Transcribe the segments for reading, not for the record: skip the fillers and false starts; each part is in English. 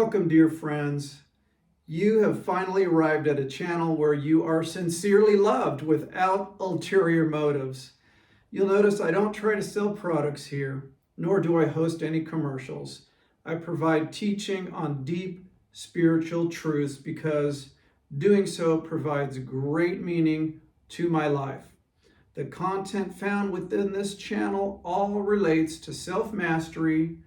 Welcome, dear friends. You have finally arrived at a channel where you are sincerely loved without ulterior motives. You'll notice I don't try to sell products here, nor do I host any commercials. I provide teaching on deep spiritual truths because doing so provides great meaning to my life. The content found within this channel all relates to self-mastery,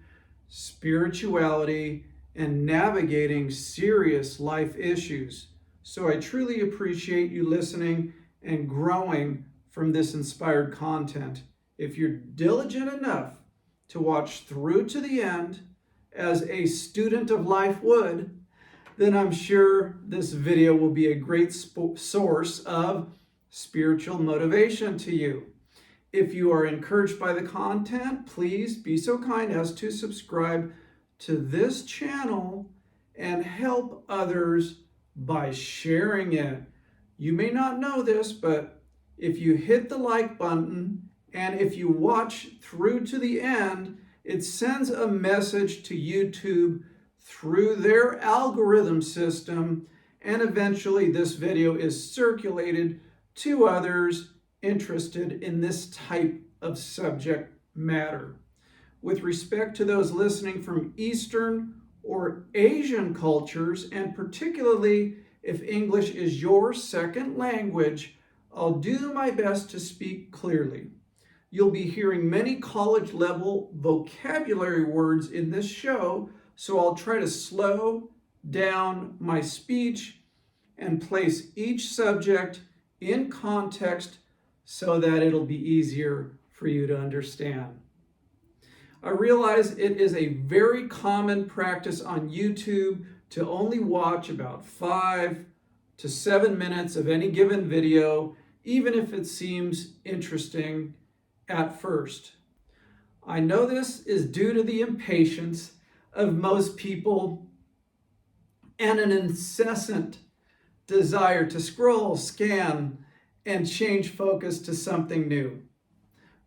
spirituality, and navigating serious life issues. So I truly appreciate you listening and growing from this inspired content. If you're diligent enough to watch through to the end, as a student of life would, then I'm sure this video will be a great source of spiritual motivation to you. If you are encouraged by the content, please be so kind as to subscribe to this channel and help others by sharing it. You may not know this, but if you hit the like button and if you watch through to the end, it sends a message to YouTube through their algorithm system, and eventually this video is circulated to others interested in this type of subject matter. With respect to those listening from Eastern or Asian cultures, and particularly if English is your second language, I'll do my best to speak clearly. You'll be hearing many college-level vocabulary words in this show, so I'll try to slow down my speech and place each subject in context so that it'll be easier for you to understand. I realize it is a very common practice on YouTube to only watch about 5 to 7 minutes of any given video, even if it seems interesting at first. I know this is due to the impatience of most people and an incessant desire to scroll, scan, and change focus to something new.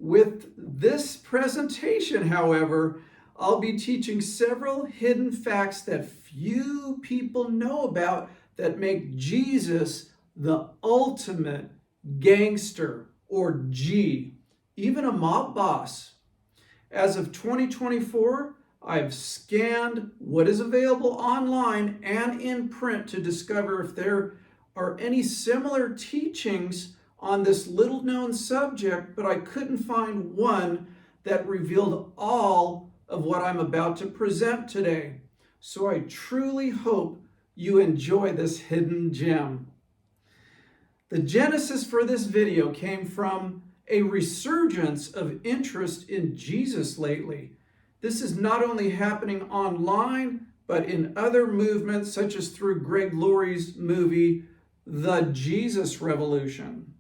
With this presentation, however, I'll be teaching several hidden facts that few people know about that make Jesus the ultimate gangster, or G, even a mob boss. As of 2024, I've scanned what is available online and in print to discover if there are any similar teachings on this little-known subject, but I couldn't find one that revealed all of what I'm about to present today. So I truly hope you enjoy this hidden gem. The genesis for this video came from a resurgence of interest in Jesus lately. This is not only happening online, but in other movements, such as through Greg Laurie's movie, The Jesus Revolution.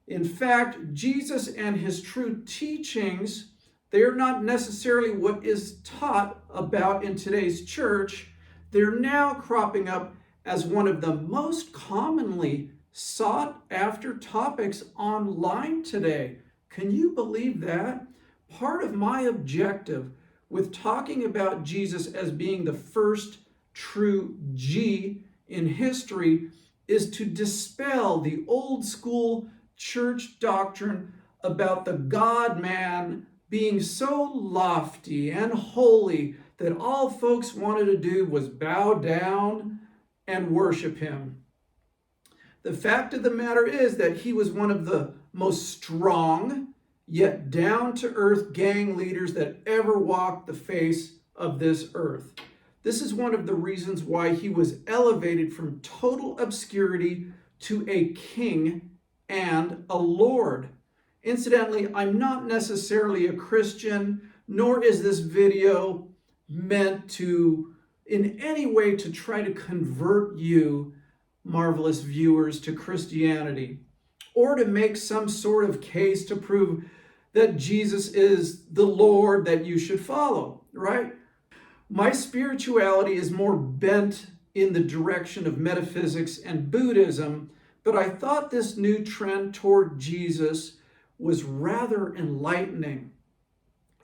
In fact, Jesus and his true teachings, they are not necessarily what is taught about in today's church. They're now cropping up as one of the most commonly sought after topics online today. Can you believe that? Part of my objective with talking about Jesus as being the first true G in history is to dispel the old school church doctrine about the God-man being so lofty and holy that all folks wanted to do was bow down and worship him. The fact of the matter is that he was one of the most strong, yet down-to-earth gang leaders that ever walked the face of this earth. This is one of the reasons why he was elevated from total obscurity to a king and a lord. Incidentally, I'm not necessarily a Christian, nor is this video meant to, in any way, to try to convert you, marvelous viewers, to Christianity, or to make some sort of case to prove that Jesus is the Lord that you should follow, right? My spirituality is more bent in the direction of metaphysics and Buddhism, but I thought this new trend toward Jesus was rather enlightening.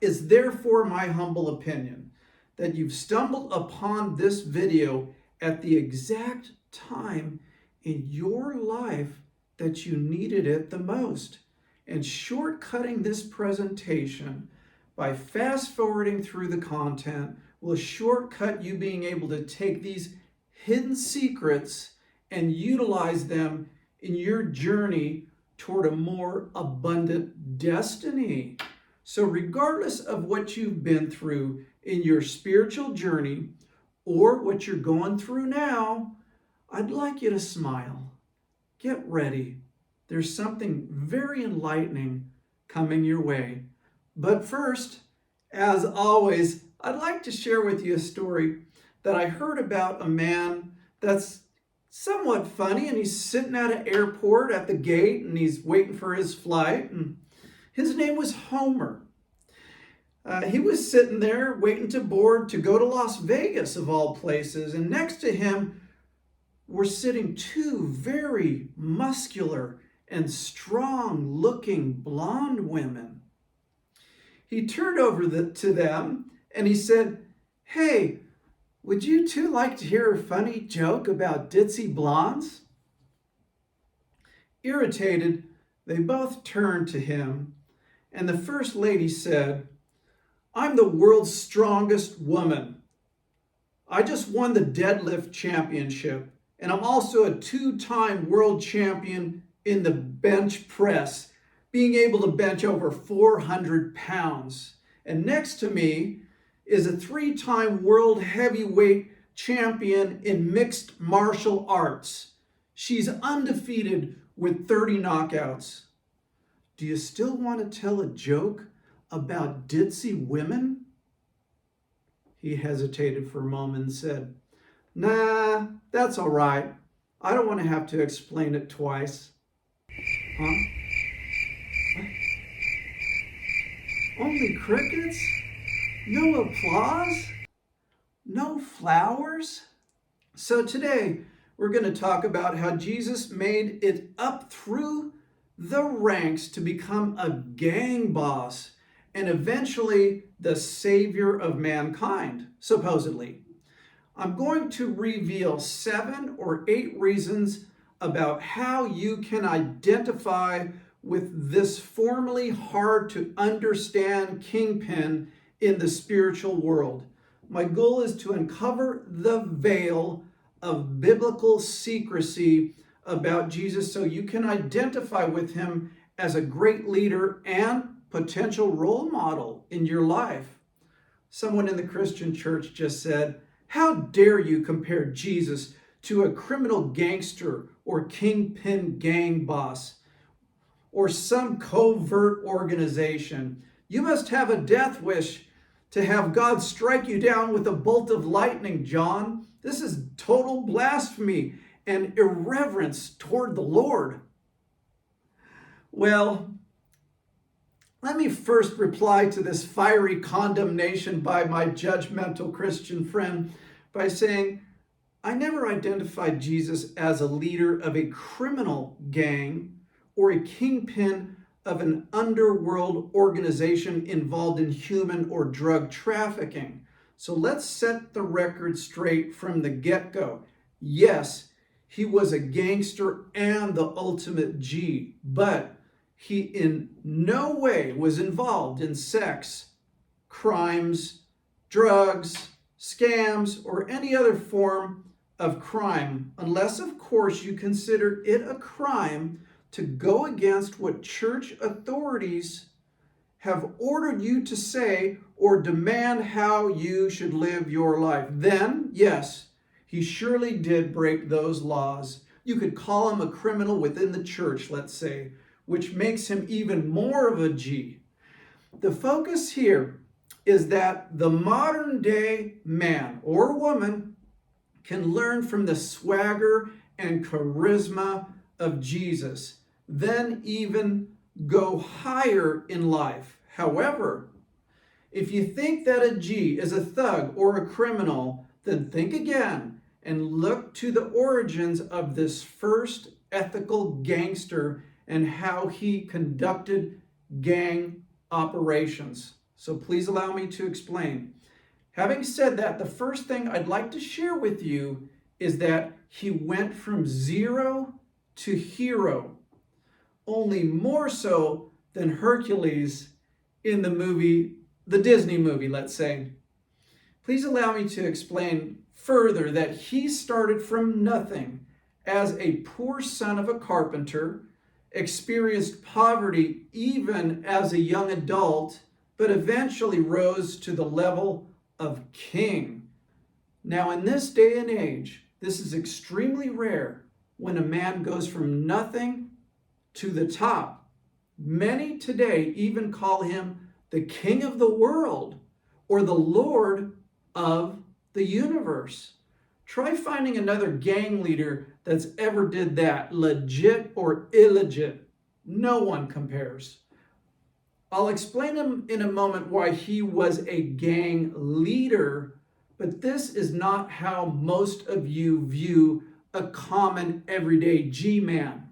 It's therefore my humble opinion that you've stumbled upon this video at the exact time in your life that you needed it the most. And shortcutting this presentation by fast forwarding through the content will shortcut you being able to take these hidden secrets and utilize them in your journey toward a more abundant destiny. So regardless of what you've been through in your spiritual journey or what you're going through now, I'd like you to smile. Get ready. There's something very enlightening coming your way. But first, as always, I'd like to share with you a story that I heard about a man that's somewhat funny, and he's sitting at an airport at the gate and he's waiting for his flight, and his name was Homer. He was sitting there waiting to board to go to Las Vegas, of all places, and next to him were sitting two very muscular and strong-looking blonde women. He turned over to them and he said, "Hey, would you two like to hear a funny joke about ditzy blondes?" Irritated, they both turned to him, and the first lady said, "I'm the world's strongest woman. I just won the deadlift championship, and I'm also a 2-time world champion in the bench press, being able to bench over 400 pounds. And next to me is a 3-time world heavyweight champion in mixed martial arts. She's undefeated with 30 knockouts. Do you still want to tell a joke about ditzy women?" He hesitated for a moment and said, "Nah, that's all right. I don't want to have to explain it twice." Huh? What? Only crickets? No applause? No flowers? So today, we're going to talk about how Jesus made it up through the ranks to become a gang boss and eventually the savior of mankind, supposedly. I'm going to reveal 7 or 8 reasons about how you can identify with this formerly hard to understand kingpin in the spiritual world. My goal is to uncover the veil of biblical secrecy about Jesus so you can identify with him as a great leader and potential role model in your life. Someone in the Christian church just said, "How dare you compare Jesus to a criminal gangster or kingpin gang boss or some covert organization? You must have a death wish to have God strike you down with a bolt of lightning, John. This is total blasphemy and irreverence toward the Lord." Well, let me first reply to this fiery condemnation by my judgmental Christian friend by saying, I never identified Jesus as a leader of a criminal gang or a kingpin of an underworld organization involved in human or drug trafficking. So let's set the record straight from the get-go. Yes, he was a gangster and the ultimate G, but he in no way was involved in sex, crimes, drugs, scams, or any other form of crime, unless, of course, you consider it a crime to go against what church authorities have ordered you to say or demand how you should live your life. Then, yes, he surely did break those laws. You could call him a criminal within the church, let's say, which makes him even more of a G. The focus here is that the modern day man or woman can learn from the swagger and charisma of Jesus, then even go higher in life. However, if you think that a G is a thug or a criminal, then think again and look to the origins of this first ethical gangster and how he conducted gang operations. So please allow me to explain. Having said that, the first thing I'd like to share with you is that he went from zero to hero, only more so than Hercules in the Disney movie, let's say. Please allow me to explain further that he started from nothing as a poor son of a carpenter, experienced poverty even as a young adult, but eventually rose to the level of king. Now, in this day and age, this is extremely rare when a man goes from nothing to the top. Many today even call him the king of the world or the Lord of the universe. Try finding another gang leader that's ever did that, legit or illegit. No one compares. I'll explain in a moment why he was a gang leader, but this is not how most of you view a common everyday G-man.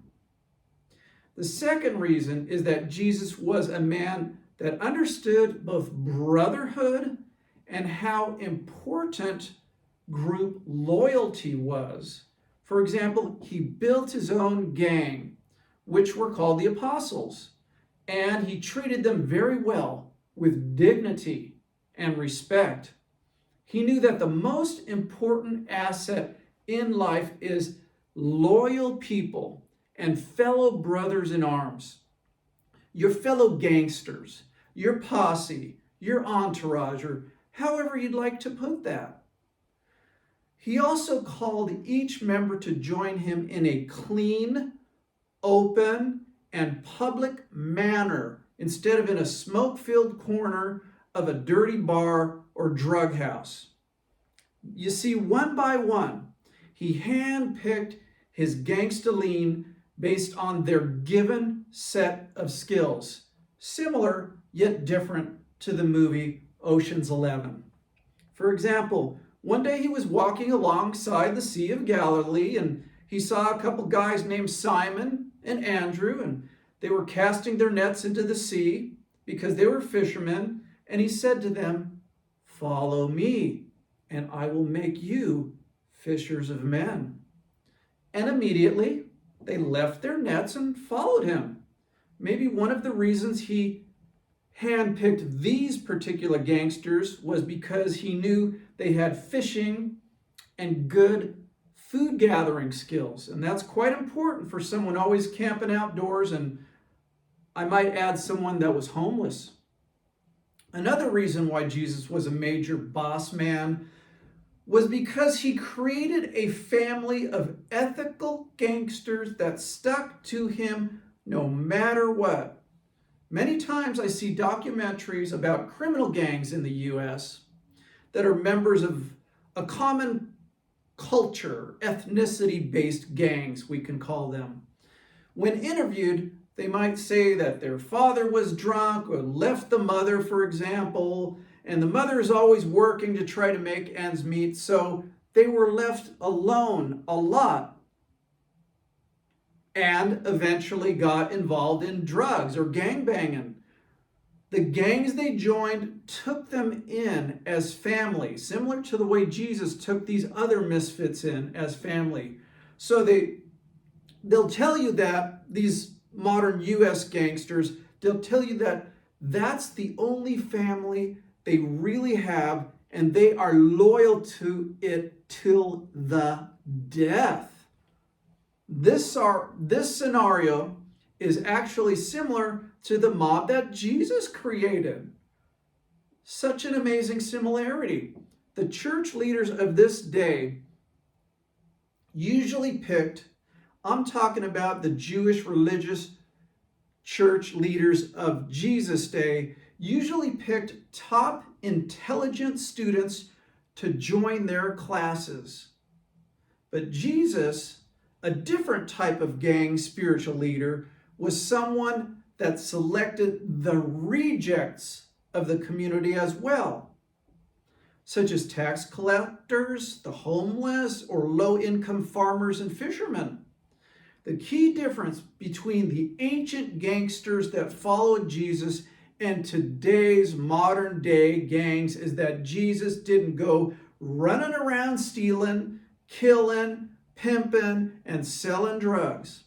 The second reason is that Jesus was a man that understood both brotherhood and how important group loyalty was. For example, he built his own gang, which were called the apostles, and he treated them very well with dignity and respect. He knew that the most important asset in life is loyal people and fellow brothers in arms. Your fellow gangsters, your posse, your entourage, or however you'd like to put that. He also called each member to join him in a clean, open, and public manner instead of in a smoke-filled corner of a dirty bar or drug house. You see, one by one, he handpicked his gangsta lean based on their given set of skills, similar yet different to the movie Ocean's 11. For example, one day he was walking alongside the Sea of Galilee and he saw a couple guys named Simon and Andrew, and they were casting their nets into the sea because they were fishermen, and he said to them, "Follow me, and I will make you fishers of men." And immediately they left their nets and followed him. Maybe one of the reasons he handpicked these particular gangsters was because he knew they had fishing and good food gathering skills. And that's quite important for someone always camping outdoors, and I might add someone that was homeless. Another reason why Jesus was a major boss man was because he created a family of ethical gangsters that stuck to him no matter what. Many times I see documentaries about criminal gangs in the US that are members of a common culture, ethnicity-based gangs, we can call them. When interviewed, they might say that their father was drunk or left the mother, for example, and the mother is always working to try to make ends meet, so they were left alone a lot and eventually got involved in drugs or gangbanging. The gangs they joined took them in as family, similar to the way Jesus took these other misfits in as family. So they'll tell you that, these modern US gangsters, they'll tell you that that's the only family they really have, and they are loyal to it till the death. This scenario is actually similar to the mob that Jesus created. Such an amazing similarity. The church leaders of this day usually picked, I'm talking about the Jewish religious church leaders of Jesus' day, usually picked top intelligent students to join their classes. But Jesus, a different type of gang spiritual leader, was someone that selected the rejects of the community as well, such as tax collectors, the homeless, or low-income farmers and fishermen. The key difference between the ancient gangsters that followed Jesus and today's modern day gangs is that Jesus didn't go running around stealing, killing, pimping, and selling drugs.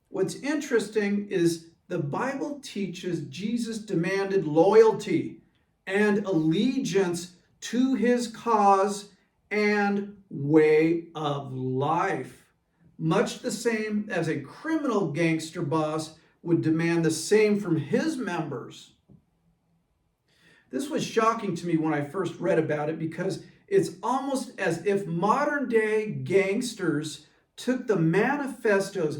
What's interesting is the Bible teaches Jesus demanded loyalty and allegiance to his cause and way of life, much the same as a criminal gangster boss would demand the same from his members. This was shocking to me when I first read about it because it's almost as if modern day gangsters took their manifestos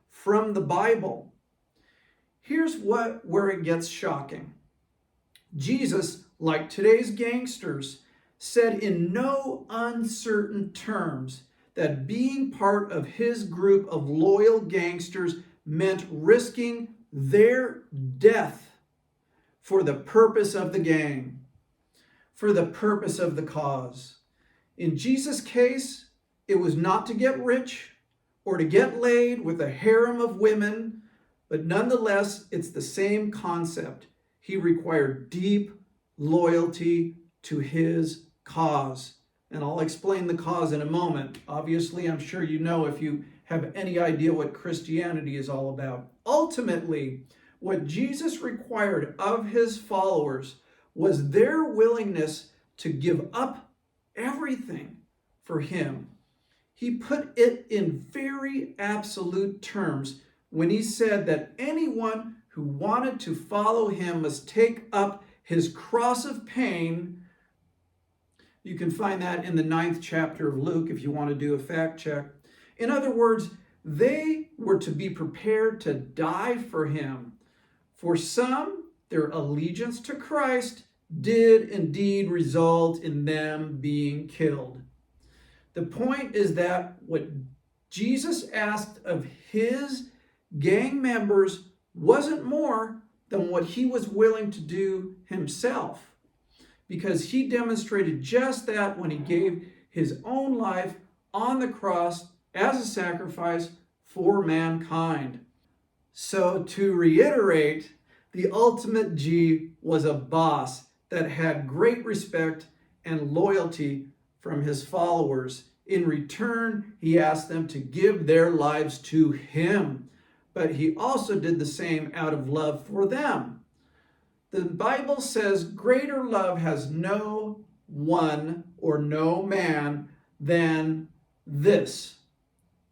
from the Bible. Here's where it gets shocking. Jesus, like today's gangsters, said in no uncertain terms that being part of his group of loyal gangsters meant risking their death for the purpose of the gang, for the purpose of the cause. In Jesus' case, it was not to get rich or to get laid with a harem of women, but nonetheless, it's the same concept. He required deep loyalty to his cause. And I'll explain the cause in a moment. Obviously, I'm sure you know if you have any idea what Christianity is all about. Ultimately, what Jesus required of his followers was their willingness to give up everything for him. He put it in very absolute terms when he said that anyone who wanted to follow him must take up his cross of pain. You can find that in the 9th chapter of Luke if you want to do a fact check. In other words, they were to be prepared to die for him. For some, their allegiance to Christ did indeed result in them being killed. The point is that what Jesus asked of his gang members wasn't more than what he was willing to do himself, because he demonstrated just that when he gave his own life on the cross as a sacrifice for mankind. So to reiterate, the ultimate G was a boss that had great respect and loyalty from his followers. In return, he asked them to give their lives to him, but he also did the same out of love for them. The Bible says greater love has no one or no man than this,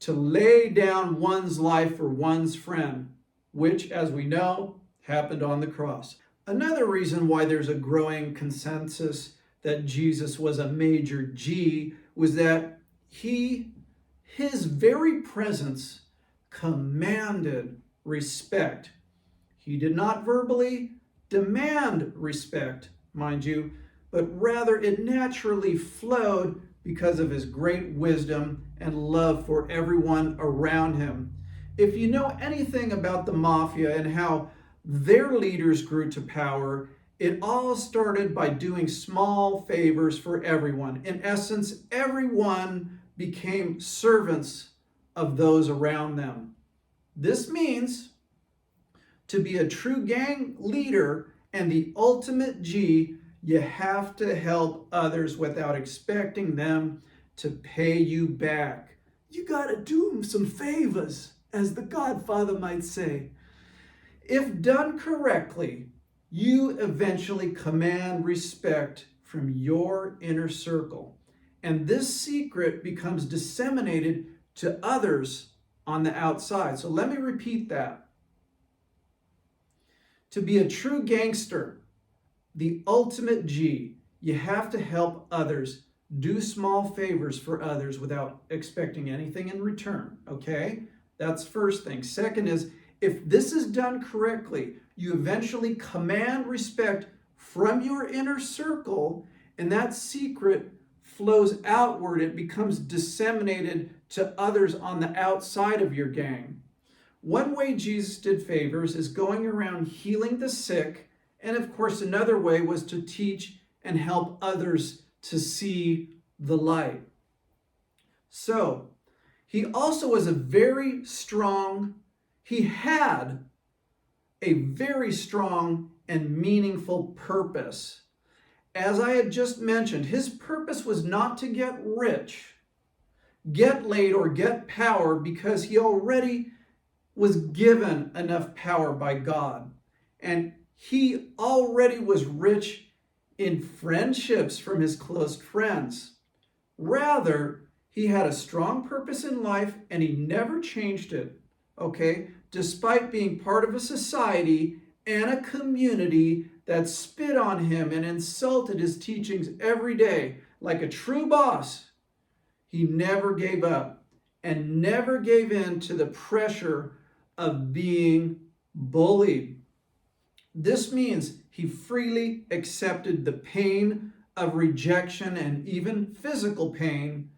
to lay down one's life for one's friend, which, as we know, happened on the cross. Another reason why there's a growing consensus that Jesus was a major G was that his very presence commanded respect. He did not verbally demand respect, mind you, but rather it naturally flowed because of his great wisdom and love for everyone around him. If you know anything about the mafia and how their leaders grew to power, it all started by doing small favors for everyone. In essence, everyone became servants of those around them. This means to be a true gang leader and the ultimate G, you have to help others without expecting them to pay you back. You gotta do them some favors, as the Godfather might say. If done correctly, you eventually command respect from your inner circle. And this secret becomes disseminated to others on the outside. So let me repeat that. To be a true gangster, the ultimate G, you have to help others, do small favors for others without expecting anything in return, okay? That's first thing. Second is, if this is done correctly, you eventually command respect from your inner circle, and that secret flows outward. It becomes disseminated to others on the outside of your gang. One way Jesus did favors is going around healing the sick, and of course another way was to teach and help others to see the light. So, he also was he had a very strong and meaningful purpose. As I had just mentioned, his purpose was not to get rich, get laid, or get power, because he already was given enough power by God. And he already was rich in friendships from his close friends. Rather, he had a strong purpose in life and he never changed it, okay? Despite being part of a society and a community that spit on him and insulted his teachings every day, like a true boss, he never gave up and never gave in to the pressure of being bullied. This means he freely accepted the pain of rejection and even physical pain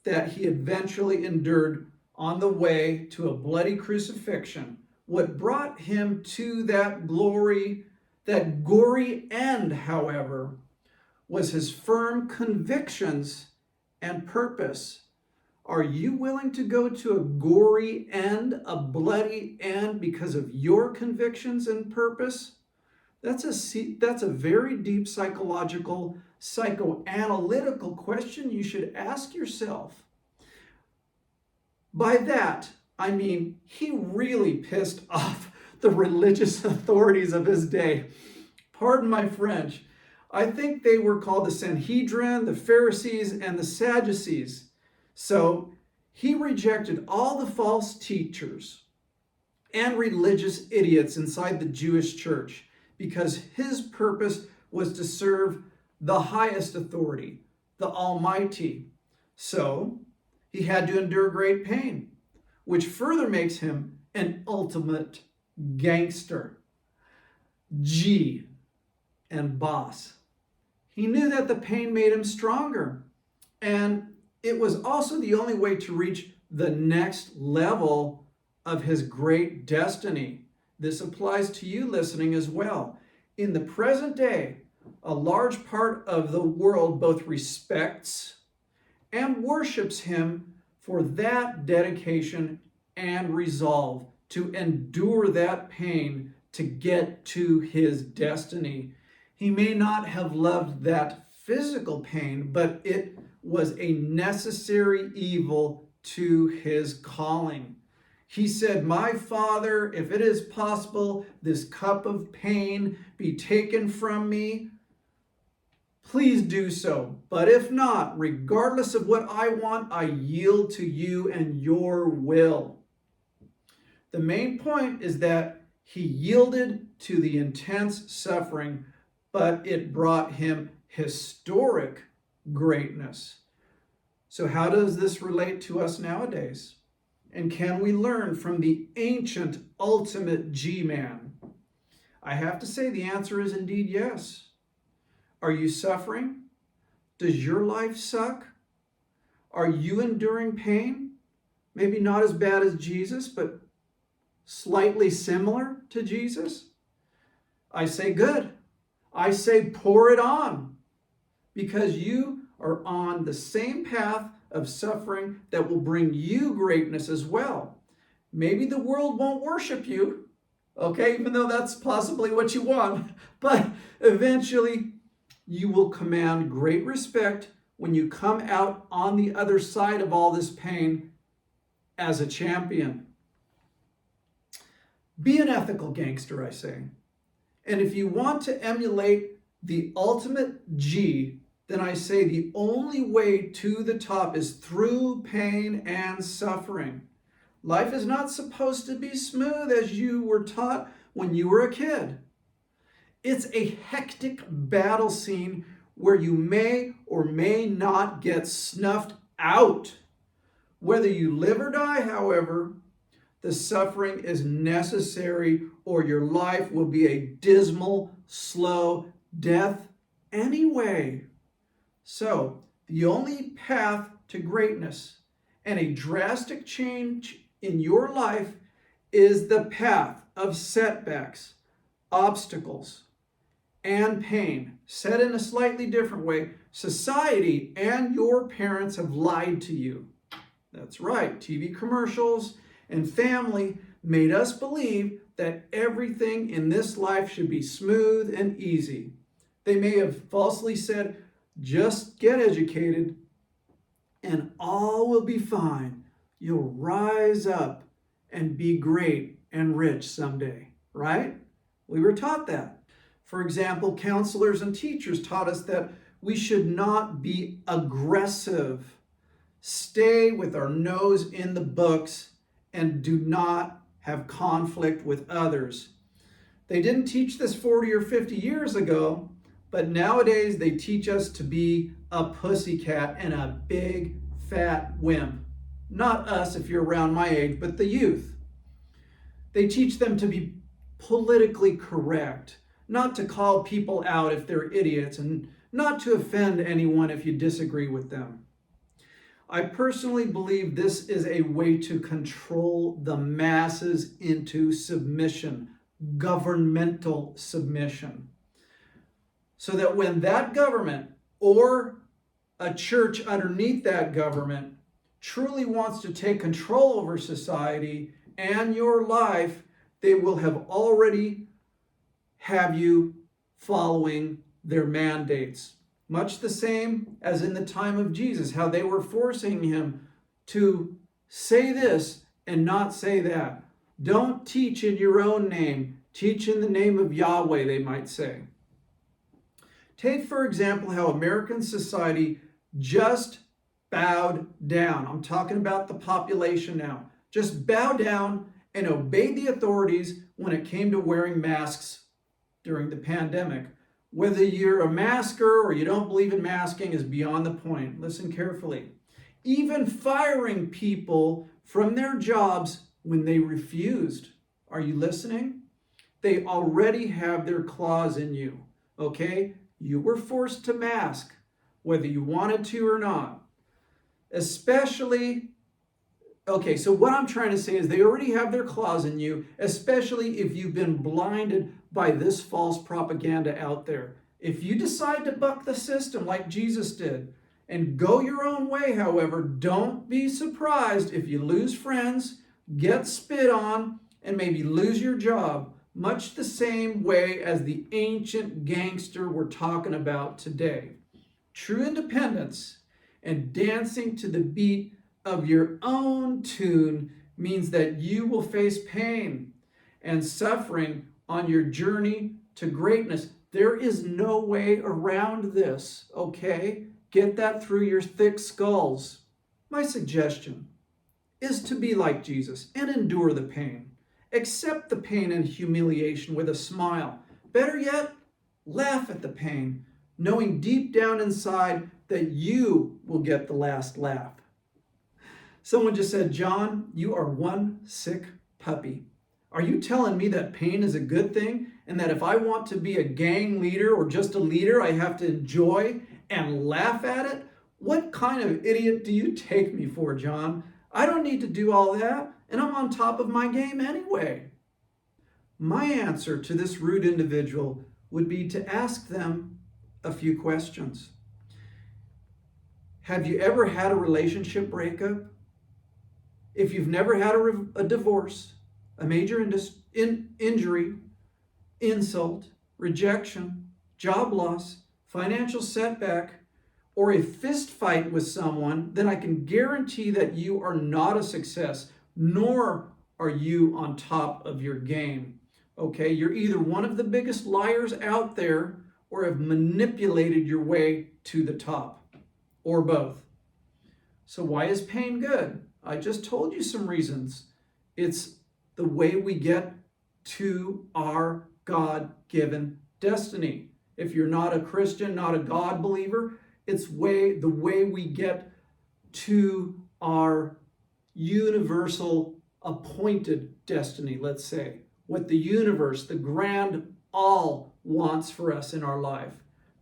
that he eventually endured on the way to a bloody crucifixion. What brought him to that gory end, however, was his firm convictions and purpose. Are you willing to go to a gory end, a bloody end, because of your convictions and purpose? That's a very deep psychological, psychoanalytical question you should ask yourself. By that, I mean he really pissed off the religious authorities of his day. Pardon my French. I think they were called the Sanhedrin, the Pharisees, and the Sadducees. So he rejected all the false teachers and religious idiots inside the Jewish church because his purpose was to serve the highest authority, the Almighty. So he had to endure great pain, which further makes him an ultimate gangster, G and boss. He knew that the pain made him stronger, and it was also the only way to reach the next level of his great destiny. This applies to you listening as well. In the present day, a large part of the world both respects and worships him for that dedication and resolve to endure that pain to get to his destiny. He may not have loved that physical pain, but it was a necessary evil to his calling. He said, "My Father, if it is possible, this cup of pain be taken from me. Please do so. But if not, regardless of what I want, I yield to you and your will." The main point is that he yielded to the intense suffering, but it brought him historic greatness. So how does this relate to us nowadays? And can we learn from the ancient ultimate G-man? I have to say the answer is indeed yes. Are you suffering? Does your life suck? Are you enduring pain? Maybe not as bad as Jesus, but slightly similar to Jesus? I say good. I say pour it on, because you are on the same path of suffering that will bring you greatness as well. Maybe the world won't worship you, okay, even though that's possibly what you want, but eventually you will command great respect when you come out on the other side of all this pain as a champion. Be an ethical gangster, I say. And if you want to emulate the ultimate G, then I say the only way to the top is through pain and suffering. Life is not supposed to be smooth as you were taught when you were a kid. It's a hectic battle scene where you may or may not get snuffed out. Whether you live or die, however, the suffering is necessary, or your life will be a dismal, slow death anyway. So, the only path to greatness and a drastic change in your life is the path of setbacks, obstacles, and pain. Said in a slightly different way, society and your parents have lied to you. That's right, TV commercials and family made us believe that everything in this life should be smooth and easy. They may have falsely said, just get educated and all will be fine. You'll rise up and be great and rich someday, right? We were taught that. For example, counselors and teachers taught us that we should not be aggressive. Stay with our nose in the books and do not have conflict with others. They didn't teach this 40 or 50 years ago, but nowadays they teach us to be a pussycat and a big fat wimp. Not us if you're around my age, but the youth. They teach them to be politically correct, not to call people out if they're idiots, and not to offend anyone if you disagree with them. I personally believe this is a way to control the masses into submission, governmental submission. So that when that government or a church underneath that government truly wants to take control over society and your life, they will have already have you following their mandates. Much the same as in the time of Jesus, how they were forcing him to say this and not say that. Don't teach in your own name. Teach in the name of Yahweh, they might say. Take, for example, how American society just bowed down. I'm talking about the population now. Just bowed down and obeyed the authorities when it came to wearing masks during the pandemic. Whether you're a masker or you don't believe in masking is beyond the point. Listen carefully. Even firing people from their jobs when they refused. Are you listening? They already have their claws in you, okay? You were forced to mask, whether you wanted to or not. Especially, okay, so what I'm trying to say is they already have their claws in you, especially if you've been blinded by this false propaganda out there. If you decide to buck the system like Jesus did and go your own way, however, don't be surprised if you lose friends, get spit on, and maybe lose your job, much the same way as the ancient gangster we're talking about today. True independence and dancing to the beat of your own tune means that you will face pain and suffering on your journey to greatness. There is no way around this, okay? Get that through your thick skulls. My suggestion is to be like Jesus and endure the pain. Accept the pain and humiliation with a smile. Better yet, laugh at the pain, knowing deep down inside that you will get the last laugh. Someone just said, John, you are one sick puppy. Are you telling me that pain is a good thing and that if I want to be a gang leader or just a leader, I have to enjoy and laugh at it? What kind of idiot do you take me for, John? I don't need to do all that, and I'm on top of my game anyway. My answer to this rude individual would be to ask them a few questions. Have you ever had a relationship breakup? If you've never had a divorce, a major injury, insult, rejection, job loss, financial setback, or a fist fight with someone, then I can guarantee that you are not a success, nor are you on top of your game. Okay, you're either one of the biggest liars out there or have manipulated your way to the top, or both. So why is pain good? I just told you some reasons. It's the way we get to our God-given destiny. If you're not a Christian, not a God believer, it's the way we get to our universal appointed destiny, let's say. What the universe, the grand all wants for us in our life.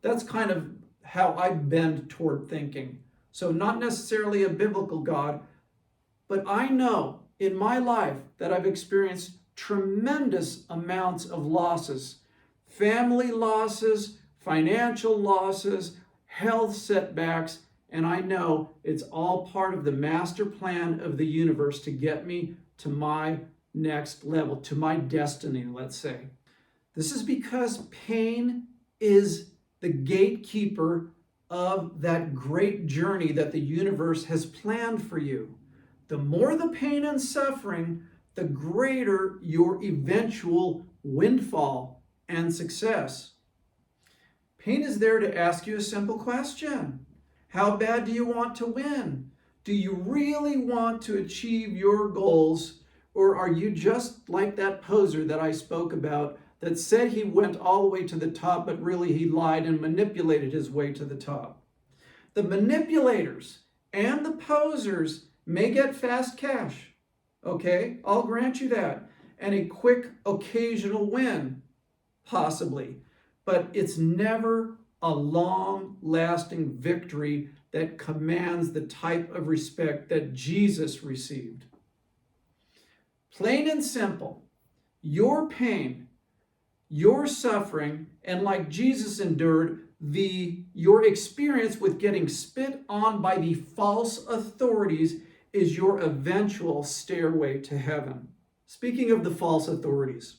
That's kind of how I bend toward thinking. So not necessarily a biblical God, but I know in my life that I've experienced tremendous amounts of losses. Family losses, financial losses, health setbacks, and I know it's all part of the master plan of the universe to get me to my next level, to my destiny, let's say. This is because pain is the gatekeeper of that great journey that the universe has planned for you. The more the pain and suffering, the greater your eventual windfall and success. Pain is there to ask you a simple question. How bad do you want to win? Do you really want to achieve your goals, or are you just like that poser that I spoke about that said he went all the way to the top, but really he lied and manipulated his way to the top? The manipulators and the posers may get fast cash, okay? I'll grant you that. And a quick occasional win, possibly. But it's never a long-lasting victory that commands the type of respect that Jesus received. Plain and simple, your pain, your suffering, and like Jesus endured, your experience with getting spit on by the false authorities is your eventual stairway to heaven. Speaking of the false authorities,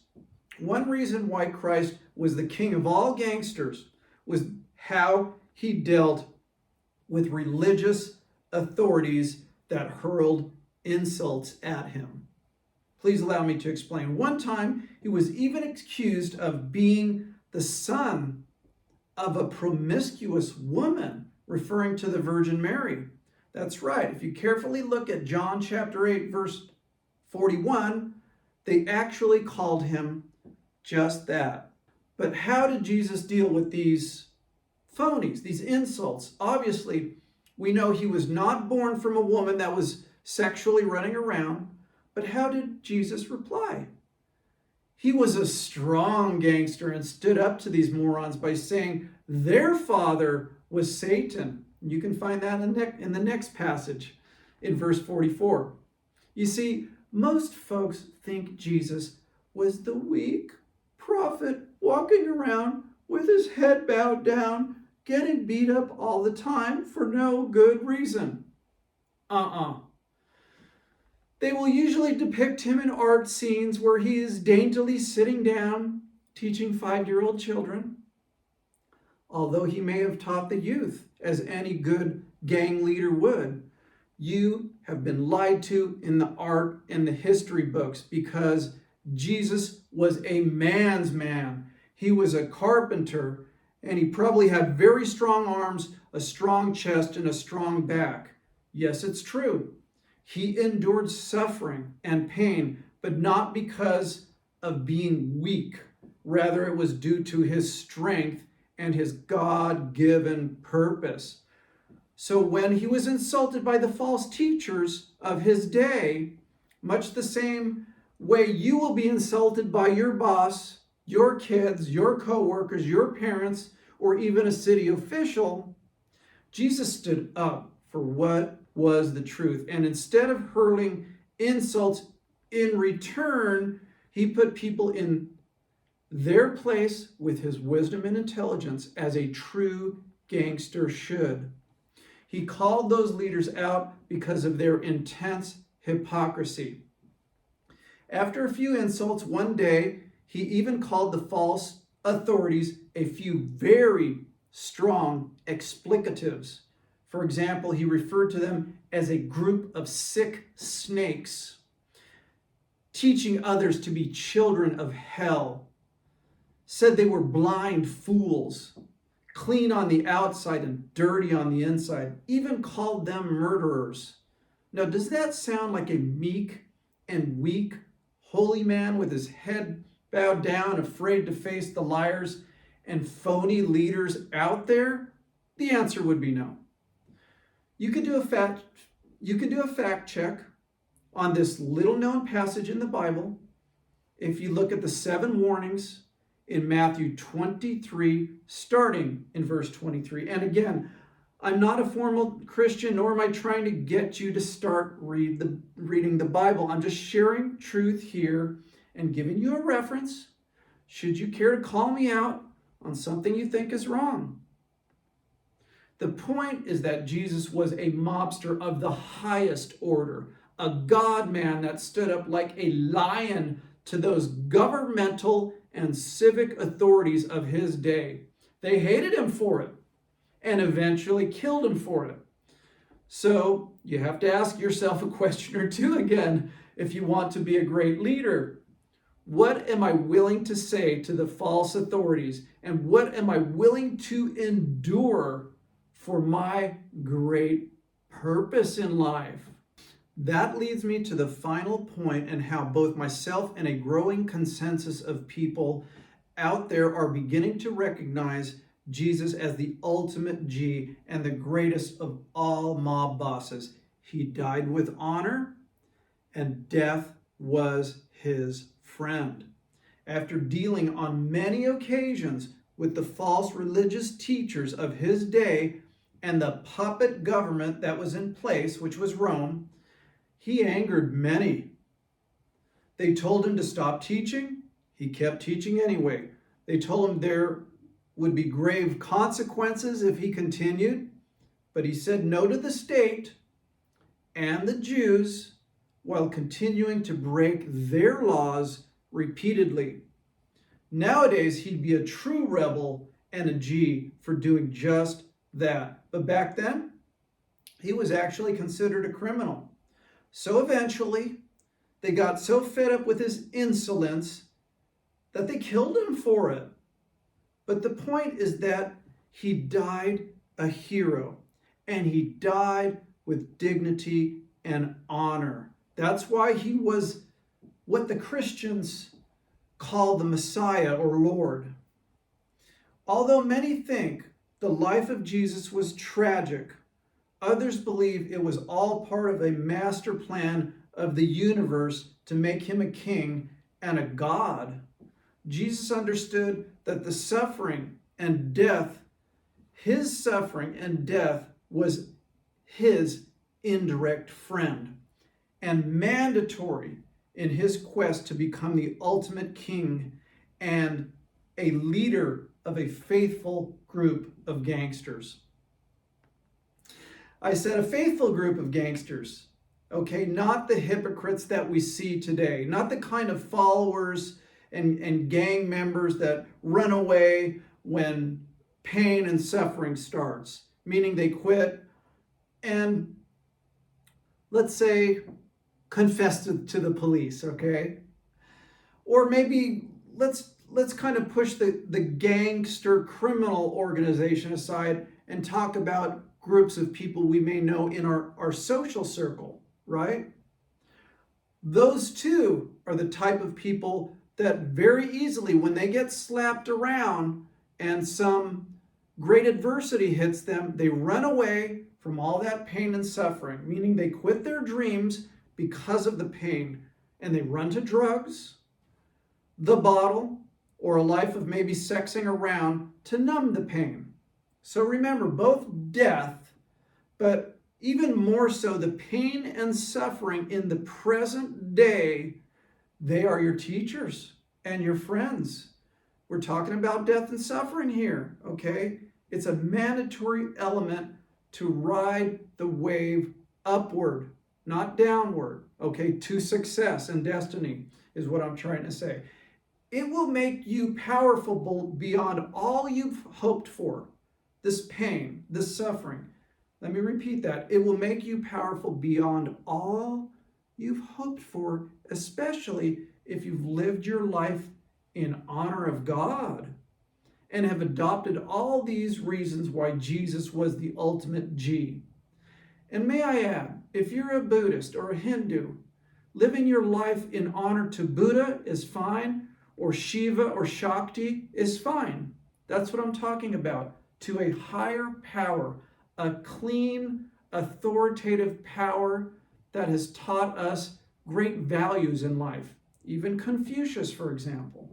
one reason why Christ was the king of all gangsters was how he dealt with religious authorities that hurled insults at him. Please allow me to explain. One time, he was even accused of being the son of a promiscuous woman, referring to the Virgin Mary. That's right. If you carefully look at John chapter 8, verse 41, they actually called him just that. But how did Jesus deal with these phonies, these insults? Obviously, we know he was not born from a woman that was sexually running around. But how did Jesus reply? He was a strong gangster and stood up to these morons by saying their father was Satan. You can find that in the next passage in verse 44. You see, most folks think Jesus was the weak prophet walking around with his head bowed down, getting beat up all the time for no good reason. They will usually depict him in art scenes where he is daintily sitting down, teaching 5-year-old children. Although he may have taught the youth, as any good gang leader would, you have been lied to in the art and the history books, because Jesus was a man's man. He was a carpenter, and he probably had very strong arms, a strong chest, and a strong back. Yes, it's true. He endured suffering and pain, but not because of being weak. Rather, it was due to his strength and his God-given purpose. So when he was insulted by the false teachers of his day, much the same way you will be insulted by your boss, your kids, your co-workers, your parents, or even a city official, Jesus stood up for what was the truth. And instead of hurling insults in return, he put people in their place with his wisdom and intelligence, as a true gangster should. He called those leaders out because of their intense hypocrisy. After a few insults one day, he even called the false authorities a few very strong explicatives. For example, he referred to them as a group of sick snakes, teaching others to be children of hell. Said they were blind fools, clean on the outside and dirty on the inside. Even called them murderers. Now, does that sound like a meek and weak holy man with his head bowed down, afraid to face the liars and phony leaders out there? The answer would be no. You could do a fact check on this little known passage in the Bible if you look at the 7 warnings in Matthew 23, starting in verse 23. And again, I'm not a formal Christian, nor am I trying to get you to start reading the Bible. I'm just sharing truth here and giving you a reference, should you care to call me out on something you think is wrong. The point is that Jesus was a mobster of the highest order, a God man that stood up like a lion to those governmental and civic authorities of his day. They hated him for it and eventually killed him for it. So you have to ask yourself a question or two again if you want to be a great leader. What am I willing to say to the false authorities? And what am I willing to endure for my great purpose in life? That leads me to the final point and how both myself and a growing consensus of people out there are beginning to recognize Jesus as the ultimate G and the greatest of all mob bosses. He died with honor, and death was his friend. After dealing on many occasions with the false religious teachers of his day and the puppet government that was in place, which was Rome, he angered many. They told him to stop teaching. He kept teaching anyway. They told him there would be grave consequences if he continued, but he said no to the state and the Jews while continuing to break their laws repeatedly. Nowadays, he'd be a true rebel and a G for doing just that. But back then, he was actually considered a criminal. So eventually, they got so fed up with his insolence that they killed him for it. But the point is that he died a hero, and he died with dignity and honor. That's why he was what the Christians call the Messiah or Lord. Although many think the life of Jesus was tragic, others believe it was all part of a master plan of the universe to make him a king and a god. Jesus understood that the suffering and death, his suffering and death, was his indirect friend and mandatory in his quest to become the ultimate king and a leader of a faithful group of gangsters. I said a faithful group of gangsters, okay? Not the hypocrites that we see today, not the kind of followers and gang members that run away when pain and suffering starts, meaning they quit and, let's say, confess to the police, okay? Or maybe let's kind of push the gangster criminal organization aside and talk about groups of people we may know in our social circle, right? Those two are the type of people that very easily, when they get slapped around and some great adversity hits them, they run away from all that pain and suffering, meaning they quit their dreams because of the pain, and they run to drugs, the bottle, or a life of maybe sexing around to numb the pain. So remember, both death, but even more so the pain and suffering in the present day, they are your teachers and your friends. We're talking about death and suffering here, okay? It's a mandatory element to ride the wave upward, not downward, okay? To success and destiny is what I'm trying to say. It will make you powerful beyond all you've hoped for. This pain, this suffering. Let me repeat that. It will make you powerful beyond all you've hoped for, especially if you've lived your life in honor of God and have adopted all these reasons why Jesus was the ultimate G. And may I add, if you're a Buddhist or a Hindu, living your life in honor to Buddha is fine, or Shiva or Shakti is fine. That's what I'm talking about. To a higher power, a clean, authoritative power that has taught us great values in life. Even Confucius, for example.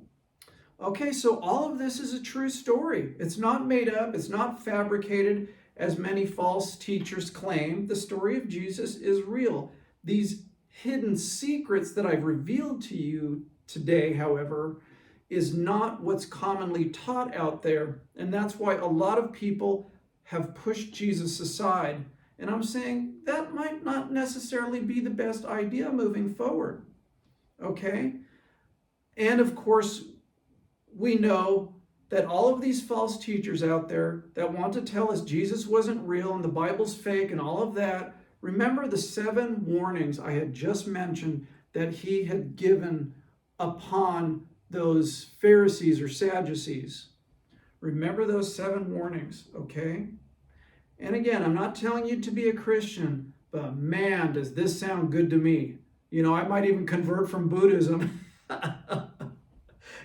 Okay, so all of this is a true story. It's not made up. It's not fabricated, as many false teachers claim. The story of Jesus is real. These hidden secrets that I've revealed to you today, however, is not what's commonly taught out there. And that's why a lot of people have pushed Jesus aside And I'm saying that might not necessarily be the best idea moving forward. Okay? And of course, we know that all of these false teachers out there that want to tell us Jesus wasn't real and the Bible's fake and all of that, remember the 7 warnings I had just mentioned that he had given upon those Pharisees or Sadducees. Remember those 7 warnings, okay? And again, I'm not telling you to be a Christian, but man, does this sound good to me. You know, I might even convert from Buddhism.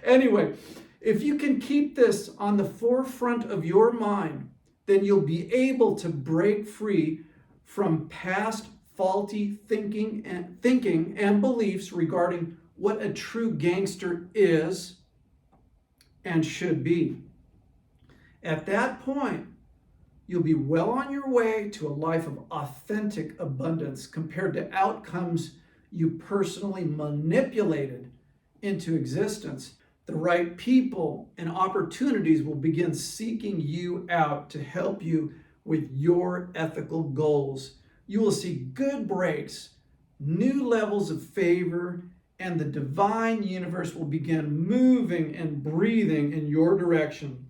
Anyway, if you can keep this on the forefront of your mind, then you'll be able to break free from past faulty thinking and beliefs regarding what a true gangster is and should be. At that point, you'll be well on your way to a life of authentic abundance compared to outcomes you personally manipulated into existence. The right people and opportunities will begin seeking you out to help you with your ethical goals. You will see good breaks, new levels of favor, and the divine universe will begin moving and breathing in your direction,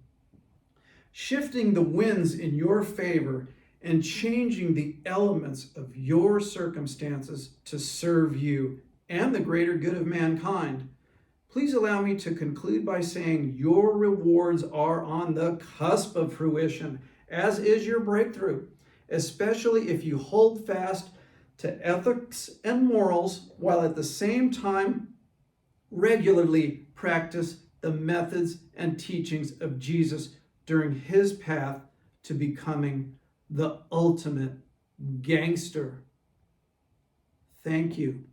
shifting the winds in your favor and changing the elements of your circumstances to serve you and the greater good of mankind. Please allow me to conclude by saying your rewards are on the cusp of fruition, as is your breakthrough, especially if you hold fast to ethics and morals while at the same time regularly practice the methods and teachings of Jesus during his path to becoming the ultimate gangster. Thank you.